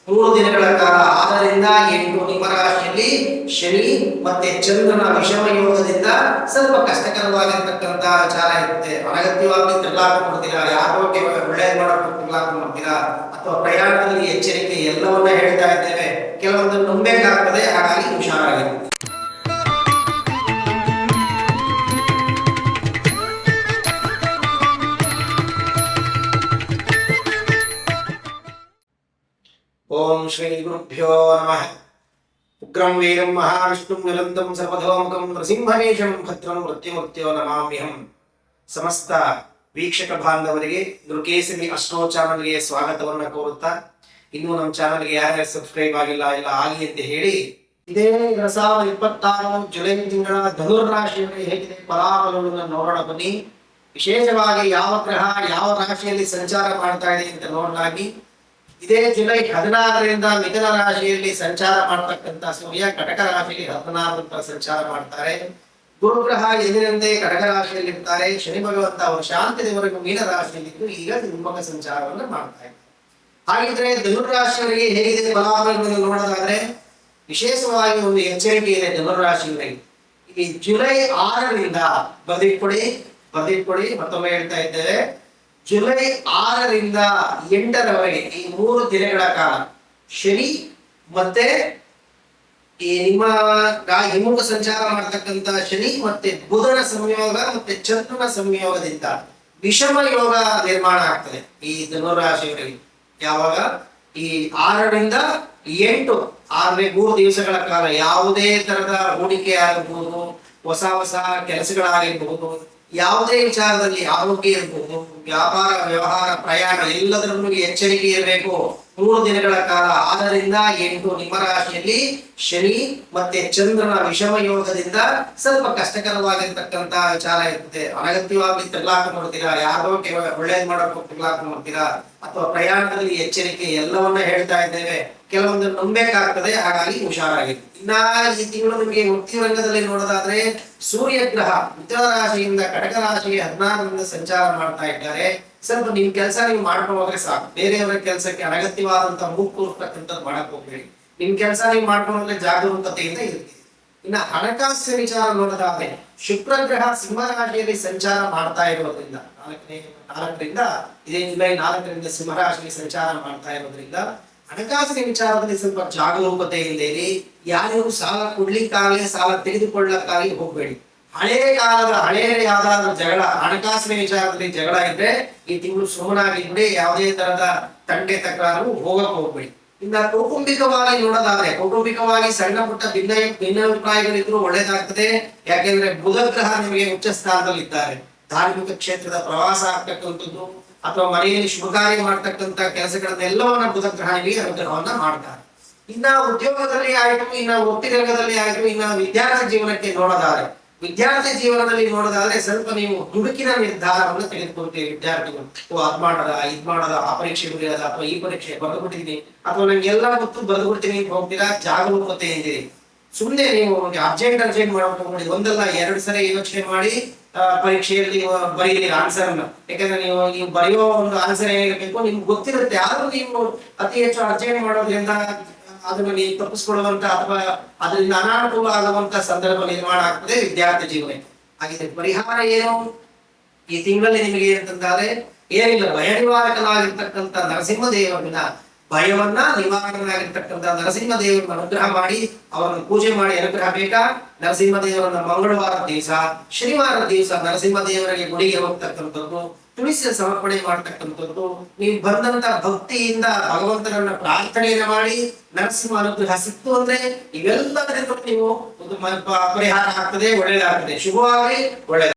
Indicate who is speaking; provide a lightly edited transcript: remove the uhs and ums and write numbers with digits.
Speaker 1: 3 ದಿನಗಳ ಕಾಲ 6ರಿಂದ 8 ನಿಮ್ಮ ರಾಶಿಯಲ್ಲಿ ಶನಿ ಮತ್ತೆ ಚಂದ್ರನ ವಿಷಮ ಯೋಗದಿಂದ ಸ್ವಲ್ಪ ಕಷ್ಟಕರವಾಗಿರ್ತಕ್ಕಂಥ ವಿಚಾರ ಇರುತ್ತೆ. ಅನಗತ್ಯವಾಗಿ ತಿರ್ಲಾಕ ಮಾಡ್ತೀರಾ, ಆರೋಗ್ಯ ಒಳ್ಳೆಯದು ಮಾಡೋಕೆ ತಿರ್ಲಾಕ ಮಾಡ್ತೀರಾ, ಅಥವಾ ಪ್ರಯಾಣದಲ್ಲಿ ಎಚ್ಚರಿಕೆ ಎಲ್ಲವನ್ನ ಹೇಳ್ತಾ ಇದ್ದೇವೆ. ಕೆಲವೊಂದು ನಂಬೇಕಾಗ್ತದೆ, ಹಾಗಾಗಿ ಹುಷಾರಾಗಿರುತ್ತೆ. ಓಂ ಶ್ರೀ ಗುರುಭ್ಯೋ ನಮಃ. ಉಗ್ರಂ ವೀರಂ ಮಹಾವಿಷ್ಣುಂ ನಿರಂತಂ ಸರ್ವತೋಮುಖಂ ನೃಸಿಂಹವೇಷಂ ಭದ್ರಂ ಮೃತ್ಯುಮೃತ್ಯೋ ನಮಾಮ್ಯಹಂ. ಸಮಸ್ತ ವೀಕ್ಷಕ ಬಾಂಧವರಿಗೆ ಗುರುಕೇಸರಿ ಅಸ್ಟ್ರೋ ಚಾನಲ್ಗೆ ಸ್ವಾಗತವನ್ನು ಕೋರುತ್ತಾ, ಇನ್ನು ನಮ್ಮ ಚಾನಲ್ಗೆ ಯಾರ್ಯಾರು ಸಬ್ಸ್ಕ್ರೈಬ್ ಆಗಿಲ್ಲ ಎಲ್ಲ ಆಗಿ ಅಂತ ಹೇಳಿ, ಇದೇ 2026 ಜುಲೈ ತಿಂಗಳ ಧನುರ್ ರಾಶಿಯಲ್ಲಿ ಹೇಗಿದೆ ಫಲಾಫಲಗಳನ್ನು ನೋಡೋಣ ಬನ್ನಿ. ವಿಶೇಷವಾಗಿ ಯಾವ ಗ್ರಹ ಯಾವ ರಾಶಿಯಲ್ಲಿ ಸಂಚಾರ ಮಾಡ್ತಾ ಇದೆ ಅಂತ ನೋಡಲಾಗಿ, ಇದೇ ಜುಲೈ 16ರಿಂದ ಮಿಥುನ ರಾಶಿಯಲ್ಲಿ ಸಂಚಾರ ಮಾಡ್ತಕ್ಕಂಥ ಸೂರ್ಯ ಕಟಕ ರಾಶಿಯಲ್ಲಿ 16 ಸಂಚಾರ ಮಾಡ್ತಾರೆ. ಗುರುಗ್ರಹ ಎದುರಂತೆ ಕಟಕ ರಾಶಿಯಲ್ಲಿ ಇರ್ತಾರೆ. ಶನಿ ಭಗವಂತ ಅವರು ಶಾಂತಿಯವರೆಗೂ ಮೀನ ರಾಶಿಯಲ್ಲಿದ್ದು ಈಗ ತಿರುಮುಖ ಸಂಚಾರವನ್ನು ಮಾಡ್ತಾ ಇದ್ದಾರೆ. ಹಾಗಿದ್ರೆ ಧನುರಾಶಿಯವರಿಗೆ ಹೇಗಿದೆ ಫಲಾಫಲಗಳನ್ನು ನೋಡೋದಾದ್ರೆ, ವಿಶೇಷವಾಗಿ ಒಂದು ಎಚ್ಚರಿಕೆ ಇದೆ ಧನುರಾಶಿಯವರಿಗೆ. ಈ ಜುಲೈ 6ರಿಂದ ಬರೆದಿಟ್ಕೊಡಿ ಮತ್ತೊಮ್ಮೆ ಹೇಳ್ತಾ ಇದ್ದೇವೆ, ಜುಲೈ 6ರಿಂದ 8ರವರೆಗೆ ಈ 3 ದಿನಗಳ ಕಾಲ ಶನಿ ಮತ್ತೆ ಈ ನಿಮ್ಮ ಹಿಮ್ಮುಖ ಸಂಚಾರ ಮಾಡ್ತಕ್ಕಂಥ ಶನಿ ಮತ್ತೆ ಬುಧನ ಸಂಯೋಗ ಮತ್ತೆ ಚಂದ್ರನ ಸಂಯೋಗದಿಂದ ವಿಷಮ ಯೋಗ ನಿರ್ಮಾಣ ಆಗ್ತದೆ ಈ ಧನುರಾಶಿಯವರಿಗೆ. ಯಾವಾಗ ಈ 6ರಿಂದ 8 6ನೇ 3 ದಿವಸಗಳ ಕಾಲ ಯಾವುದೇ ತರದ ಹೂಡಿಕೆ ಆಗಬಹುದು, ಹೊಸ ಕೆಲಸಗಳಾಗಿರಬಹುದು, ಯಾವುದೇ ವಿಚಾರದಲ್ಲಿ ಆರೋಗ್ಯ ಇರಬಹುದು, ವ್ಯಾಪಾರ ವ್ಯವಹಾರ ಪ್ರಯಾಣ ಎಲ್ಲದರಲ್ಲೂ ಎಚ್ಚರಿಕೆ ಇರಬೇಕು. 3 ದಿನಗಳ ಕಾಲ 6ರಿಂದ 8 ನಿಮ್ಮ ರಾಶಿಯಲ್ಲಿ ಶನಿ ಮತ್ತೆ ಚಂದ್ರನ ವಿಷಮ ಯೋಗದಿಂದ ಸ್ವಲ್ಪ ಕಷ್ಟಕರವಾಗಿರ್ತಕ್ಕಂಥ ವಿಚಾರ ಇರುತ್ತೆ. ಅನಗತ್ಯವಾಗಿ ತಿರ್ಲಾಕ ಮಾಡ್ತೀರಾ, ಆರೋಗ್ಯ ಒಳ್ಳೆಯದು ಮಾಡೋಕೆ ತಿರ್ಲಾಕ ಮಾಡ್ತೀರಾ, ಅಥವಾ ಪ್ರಯಾಣದಲ್ಲಿ ಎಚ್ಚರಿಕೆ ಎಲ್ಲವನ್ನ ಹೇಳ್ತಾ ಇದ್ದೇವೆ. ಕೆಲವೊಂದು ನಂಬೇಕಾಗ್ತದೆ, ಹಾಗಾಗಿ ಹುಷಾರಾಗಿರುತ್ತೆ. ಇನ್ನ ಈ ತಿಂಗಳು ನಿಮಗೆ ವೃತ್ತಿ ರಂಗದಲ್ಲಿ ನೋಡೋದಾದ್ರೆ, ಸೂರ್ಯ ಗ್ರಹ ಮಿಥುನ ರಾಶಿಯಿಂದ ಕಟಕ ರಾಶಿಗೆ 16ರಿಂದ ಸಂಚಾರ ಮಾಡ್ತಾ ಇದ್ದಾರೆ. ಸ್ವಲ್ಪ ನಿಮ್ ಕೆಲಸ ನೀವು ಮಾಡ್ಕೊಂಡು ಹೋದ್ರೆ ಸಾಕು. ಬೇರೆಯವರ ಕೆಲಸಕ್ಕೆ ಅನಗತ್ಯವಾದಂತಹ ಮೂಗು ತೋರಿಸ್ತಕ್ಕಂಥದ್ದು ಮಾಡಕ್ ಹೋಗ್ಬೇಡಿ. ನಿಮ್ ಕೆಲಸ ನೀವು ಮಾಡ್ಕೊಂಡು ಹೋದ್ರೆ ಜಾಗರೂಕತೆಯಿಂದ ಇರ್ತೀವಿ. ಇನ್ನ ಹಣಕಾಸಿನ ವಿಚಾರ ನೋಡೋದಾದ್ರೆ, ಶುಕ್ರ ಗ್ರಹ ಸಿಂಹ ರಾಶಿಯಲ್ಲಿ ಸಂಚಾರ ಮಾಡ್ತಾ ಇರೋದ್ರಿಂದ 4ರಿಂದ ಇದೇ ಜುಲೈ 4ರಿಂದ ಸಿಂಹ ರಾಶಿಯಲ್ಲಿ ಸಂಚಾರ ಮಾಡ್ತಾ ಇರೋದ್ರಿಂದ ಹಣಕಾಸಿನ ವಿಚಾರದಲ್ಲಿ ಸ್ವಲ್ಪ ಜಾಗರೂಕತೆಯಿಂದ ಇರಿ. ಯಾರಿಗೂ ಸಾಲ ಕೊಡ್ಲಿಕ್ಕಾಗಲಿ ಸಾಲ ತೆಗೆದುಕೊಳ್ಳಕ್ಕಾಗಿ ಹೋಗ್ಬೇಡಿ. ಹಳೆಯ ಯಾವ್ದಾದ್ರು ಜಗಳ, ಹಣಕಾಸಿನ ವಿಚಾರದಲ್ಲಿ ಜಗಳ ಇದ್ರೆ ಈ ತಿಂಗಳು ಸುಮ್ಮನಾಗಿದ್ರೆ ಯಾವುದೇ ತರದ ತಂಟೆ ತಕರಾರು ಹೋಗಕ್ ಹೋಗ್ಬೇಡಿ. ಇನ್ನ ಕೌಟುಂಬಿಕವಾಗಿ ನೋಡೋದಾದ್ರೆ, ಕೌಟುಂಬಿಕವಾಗಿ ಸಣ್ಣ ಪುಟ್ಟ ಭಿನ್ನಾಭಿಪ್ರಾಯಗಳಿದ್ರು ಒಳ್ಳೇದಾಗ್ತದೆ. ಯಾಕೆಂದ್ರೆ ಬುಧ ಗ್ರಹ ನಿಮಗೆ ಉಚ್ಚ ಸ್ಥಾನದಲ್ಲಿ ಇದ್ದಾರೆ. ಧಾರ್ಮಿಕ ಕ್ಷೇತ್ರದ ಪ್ರವಾಸ ಆಗ್ತಕ್ಕಂಥದ್ದು ಅಥವಾ ಮನೆಯಲ್ಲಿ ಶುಭ ಕಾರ್ಯ ಮಾಡ್ತಕ್ಕಂಥ ಕೆಲಸಗಳನ್ನೆಲ್ಲವನ್ನ ಬುಧ ಗ್ರಹ ನಿಮಗೆ ಅನುಗ್ರಹವನ್ನ ಮಾಡ್ತಾರೆ. ಇನ್ನ ಉದ್ಯೋಗದಲ್ಲಿ ಆಯ್ತು, ಇನ್ನ ವೃತ್ತಿ ರಂಗದಲ್ಲಿ ಆಯ್ತು, ಇನ್ನ ವಿದ್ಯಾರ್ಥಿ ಜೀವನಕ್ಕೆ ನೋಡೋದಾದ್ರೆ, ವಿದ್ಯಾರ್ಥಿ ಜೀವನದಲ್ಲಿ ನೋಡೋದಾದ್ರೆ ಸ್ವಲ್ಪ ನೀವು ದುಡುಕಿನ ನಿರ್ಧಾರವನ್ನು ತೆಗೆದುಕೊಳ್ತೀವಿ. ವಿದ್ಯಾರ್ಥಿಗಳು ಅದ್ ಮಾಡೋದ ಆ ಪರೀಕ್ಷೆ ಬರೆಯೋದ ಅಥವಾ ಈ ಪರೀಕ್ಷೆ ಬರೆದುಬಿಟ್ಟಿದ್ದೀನಿ ಅಥವಾ ನಂಗೆ ಎಲ್ಲ ಗೊತ್ತು ಬರೆದುಬಿಡ್ತೀನಿ ಅಂತ ಹೋಗ್ತೀರಾ. ಜಾಗರೂಕತೆ ಎಂದಿರಿ. ಸುಮ್ಮನೆ ನೀವು ಅರ್ಜೆಂಟ್ ಮಾಡ್ಕೊಂಡು ಒಂದಲ್ಲ 2 ಸರಿ ಯೋಚನೆ ಮಾಡಿ ಪರೀಕ್ಷೆಯಲ್ಲಿ ಬರೀರಿ ಆನ್ಸರ್ ಅನ್ನು. ಯಾಕಂದ್ರೆ ನೀವು ಬರೆಯೋ ಒಂದು ಆನ್ಸರ್ ಏನಿರಬೇಕು ನಿಮ್ಗೆ ಗೊತ್ತಿರುತ್ತೆ. ಆದ್ರೂ ನೀವು ಅತಿ ಹೆಚ್ಚು ಅರ್ಜೆಂಟ್ ಮಾಡೋದ್ರಿಂದ ಅದನ್ನು ನೀವು ತಪ್ಪಿಸ್ಕೊಳ್ಳುವಂತ ಅಥವಾ ಅದರಿಂದ ಅನಾನುಕೂಲ ಆಗುವಂತ ಸಂದರ್ಭ ನಿರ್ಮಾಣ ಆಗ್ತದೆ ವಿದ್ಯಾರ್ಥಿ ಜೀವನಕ್ಕೆ. ಹಾಗಿದ್ರೆ ಪರಿಹಾರ ಏನು ಈ ತಿಂಗಳಲ್ಲಿ ನಿಮಗೆ ಅಂತಂದ್ರೆ ಏನಿಲ್ಲ, ಭಯ ನಿವಾರಕನಾಗಿರ್ತಕ್ಕಂಥ ನರಸಿಂಹದೇವರನ್ನ ಭಯವನ್ನ ನಿವಾರಣೆಯಾಗಿರ್ತಕ್ಕಂಥ ನರಸಿಂಹದೇವರನ್ನ ಅನುಗ್ರಹ ಮಾಡಿ ಅವರನ್ನು ಪೂಜೆ ಮಾಡಿ ಅನುಗ್ರಹ ಬೇಕಾ. ನರಸಿಂಹದೇವರನ್ನ ಮಂಗಳವಾರ ದಿವಸ ಶನಿವಾರ ದಿವಸ ನರಸಿಂಹದೇವರಿಗೆ ಗುಡಿಗೆ ಹೋಗ್ತಕ್ಕಂಥದ್ದು, ತುಳಸಿ ಸಮರ್ಪಣೆ ಮಾಡ್ತಕ್ಕಂಥದ್ದು, ನೀವು ಬಂದಂತ ಭಕ್ತಿಯಿಂದ ಭಗವಂತನನ್ನ ಪ್ರಾರ್ಥನೆಯನ್ನ ಮಾಡಿ ನರಸಿಂಹ ಅನುಗ್ರಹ ಸಿಕ್ತು ಅಂದ್ರೆ ಇವೆಲ್ಲದರಿಂದ ನೀವು ಒಂದು ಪರಿಹಾರ ಆಗ್ತದೆ, ಒಳ್ಳೆಯದಾಗ್ತದೆ. ಶುಭವಾಗಿ ಒಳ್ಳೆಯದು.